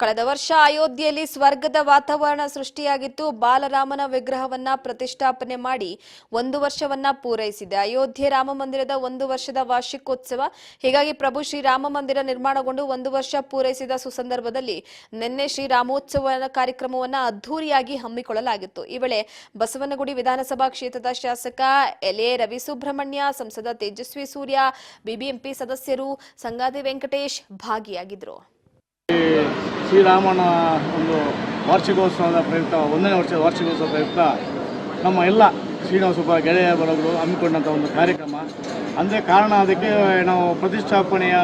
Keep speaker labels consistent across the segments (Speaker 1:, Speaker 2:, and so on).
Speaker 1: ಕಳೆದ ವರ್ಷ ಅಯೋಧ್ಯೆಯಲ್ಲಿ ಸ್ವರ್ಗದ ವಾತಾವರಣ ಸೃಷ್ಟಿಯಾಗಿತ್ತು. ಬಾಲರಾಮನ ವಿಗ್ರಹವನ್ನ ಪ್ರತಿಷ್ಠಾಪನೆ ಮಾಡಿ 1 ವರ್ಷವನ್ನ ಪೂರೈಸಿದೆ. ಅಯೋಧ್ಯೆ ರಾಮ ಮಂದಿರದ 1 ವರ್ಷದ ವಾರ್ಷಿಕೋತ್ಸವ. ಹೀಗಾಗಿ ಪ್ರಭು ಶ್ರೀರಾಮ ಮಂದಿರ ನಿರ್ಮಾಣಗೊಂಡು 1 ವರ್ಷ ಪೂರೈಸಿದ ಸುಸಂದರ್ಭದಲ್ಲಿ ನಿನ್ನೆ ಶ್ರೀರಾಮೋತ್ಸವ ಕಾರ್ಯಕ್ರಮವನ್ನ ಅದ್ದೂರಿಯಾಗಿ ಹಮ್ಮಿಕೊಳ್ಳಲಾಗಿತ್ತು. ಈ ವೇಳೆ ಬಸವನಗುಡಿ ವಿಧಾನಸಭಾ ಕ್ಷೇತ್ರದ ಶಾಸಕ ಎಲೆ ರವಿಸುಬ್ರಹ್ಮಣ್ಯ, ಸಂಸದ ತೇಜಸ್ವಿ ಸೂರ್ಯ, ಬಿಬಿಎಂಪಿ ಸದಸ್ಯರು, ಸಂಗಾತಿ ವೆಂಕಟೇಶ್ ಭಾಗಿಯಾಗಿದ್ದರು.
Speaker 2: ಶ್ರೀರಾಮನ ಒಂದು ವಾರ್ಷಿಕೋತ್ಸವದ ಪ್ರಯುಕ್ತ 1ನೇ ವರ್ಷದ ವಾರ್ಷಿಕೋತ್ಸವ ಪ್ರಯುಕ್ತ ನಮ್ಮ ಎಲ್ಲ ಶ್ರೀನಿವಾಸೊಬ್ಬ ಗೆಳೆಯ ಬಳಗರು ಹಮ್ಮಿಕೊಂಡಂಥ ಒಂದು ಕಾರ್ಯಕ್ರಮ. ಅಂದರೆ ಕಾರಣ ಅದಕ್ಕೆ ನಾವು ಪ್ರತಿಷ್ಠಾಪನೆಯ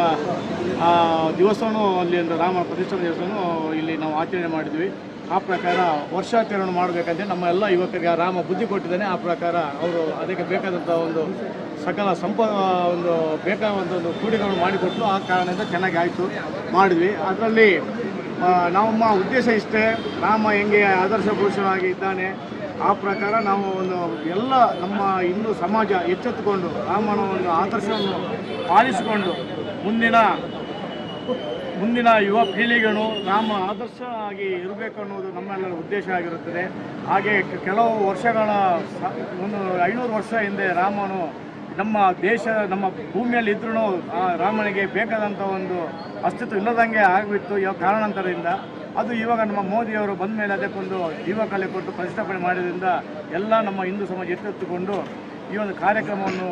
Speaker 2: ದಿವಸವೂ ಅಲ್ಲಿ ಅಂದರೆ ರಾಮನ ಪ್ರತಿಷ್ಠಾಪನೆ ದಿವಸವೂ ಇಲ್ಲಿ ನಾವು ಆಚರಣೆ ಮಾಡಿದ್ವಿ. ಆ ಪ್ರಕಾರ ವರ್ಷಾಚರಣೆ ಮಾಡಬೇಕಂತ ನಮ್ಮ ಎಲ್ಲ ಯುವಕರಿಗೆ ರಾಮ ಬುದ್ಧಿ ಕೊಟ್ಟಿದ್ದಾನೆ. ಆ ಪ್ರಕಾರ ಅವರು ಅದಕ್ಕೆ ಬೇಕಾದಂಥ ಒಂದು ಸಕಲ ಒಂದು ಬೇಕಾದಂಥ ಒಂದು ಕೂಡಿಗಳನ್ನು ಮಾಡಿಕೊಟ್ಟು ಆ ಕಾರಣದಿಂದ ಚೆನ್ನಾಗಿ ಆಯಿತು ಮಾಡಿದ್ವಿ. ಅದರಲ್ಲಿ ನಮ್ಮ ಉದ್ದೇಶ ಇಷ್ಟೇ, ರಾಮ ಹೆಂಗೆ ಆದರ್ಶ ಪುರುಷನಾಗಿ ಇದ್ದಾನೆ ಆ ಪ್ರಕಾರ ನಾವು ಒಂದು ಎಲ್ಲ ನಮ್ಮ ಹಿಂದೂ ಸಮಾಜ ಎಚ್ಚೆತ್ತುಕೊಂಡು ರಾಮನ ಒಂದು ಆದರ್ಶವನ್ನು ಪಾಲಿಸಿಕೊಂಡು ಮುಂದಿನ ಯುವ ಪೀಳಿಗೆಗಳು ರಾಮ ಆದರ್ಶ ಆಗಿ ಇರಬೇಕು ಅನ್ನೋದು ನಮ್ಮೆಲ್ಲರ ಉದ್ದೇಶ ಆಗಿರುತ್ತದೆ. ಹಾಗೆ ಕೆಲವು ವರ್ಷಗಳ ಒಂದು 500 ವರ್ಷ ಹಿಂದೆ ರಾಮನು ನಮ್ಮ ನಮ್ಮ ಭೂಮಿಯಲ್ಲಿ ಇದ್ರೂ ಆ ರಾಮನಿಗೆ ಬೇಕಾದಂಥ ಒಂದು ಅಸ್ತಿತ್ವ ಇಲ್ಲದಂಗೆ ಆಗಿತ್ತು ಕಾರಣಾಂತರದಿಂದ. ಅದು ಇವಾಗ ನಮ್ಮ ಮೋದಿಯವರು ಬಂದ ಮೇಲೆ ಅದಕ್ಕೊಂದು ಜೀವಕಲೆ ಕೊಟ್ಟು ಪ್ರತಿಷ್ಠಾಪನೆ ಮಾಡಿದ್ರಿಂದ ಎಲ್ಲ ನಮ್ಮ ಹಿಂದೂ ಸಮಾಜ ಎತ್ತೆತ್ತುಕೊಂಡು ಈ ಒಂದು ಕಾರ್ಯಕ್ರಮವನ್ನು